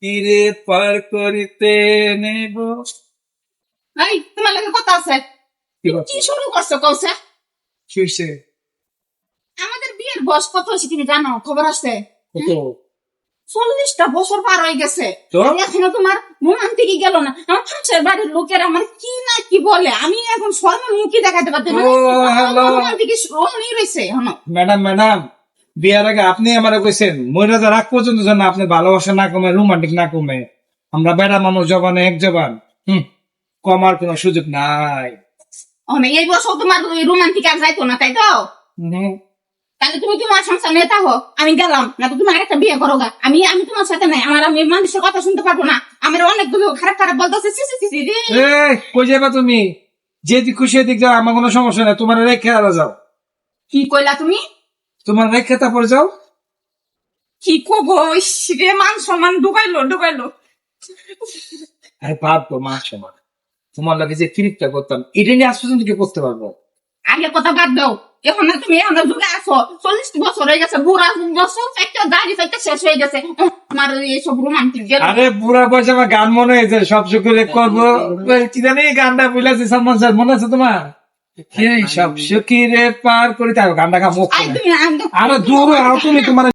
তীরে পার করিতে নেব। এই তোমার লাগে কথা আছে। কি তুমি কি শুরু করছো কৌশা? হয়েছে? আমাদের বিয়ের বয়স কত হয়েছে তুমি জানো? খবর আছে? কত? 40টা বছর পার হয়ে গেছে। তো? আর এখনো তোমার রোমান্টিক গেল না। আমার পাশের বাড়ির লোকেরা আমার কি না কি বলে, আমি এখন স্বর্ণমুখী দেখাতে পারছি না। ও, hello. রোমান্টিক রোমই রয়েছে এখনো। ম্যাডাম বিয়ার আগে আপনি আমার কইছেন মহিলা রাগ পর্যন্ত যেন আপনি ভালোবাসা না কমে, রোমান্টিক না কমে। আমরা বেড়া মানুষ, জবানে এক জবান, কমার কোনো সুযোগ নাই। অনেক এই বছর তোমার রোমান্টিক আর যাইতো না, তাই তো? তাহলে তুমি তোমার সংসার নিয়ে থাকো, আমি গেলাম না তো তোমার একটা বিয়ে করো গা। আমি আমি তোমার সাথে নাই, আমি মানুষের কথা শুনতে পারবো না। আমার অনেকগুলো খারাপ খারাপ বলতেছে। কই যাবা তুমি? যেদিক খুশি এদিক যাও, আমার কোনো সমস্যা নাই। তোমার রেখে আলা যাও, কি কইলা তুমি? তোমার রেখে তারপরে যাও। কি কবো? ইস রে, মান সম্মান ঢুকাইলো। আরে বাপ তো মা সমান, তোমার লাগে যে ফিরিপটা করতাম এটা নিয়ে আজ পর্যন্ত কি করতে পারবো? আগে কথা বাদ দাও। এখন না তুমি এখন যুগে আছো, 40 বছর হয়ে গেছে, বুড়া বছর একটা দাড়ি একটা শেষ হয়ে গেছে। আমার এইসব রোমান্টিক আরে বুড়া বয়সে আমার গান মনে হয়েছে, সব সুখে করবো কি জানি গানটা বুঝলাছে সম্মান স্যার, মনে আছে তোমার? এই সব সুখী রে পার করিতে হবে গানটা মুখ। আরে দূর হও তুমি, তোমার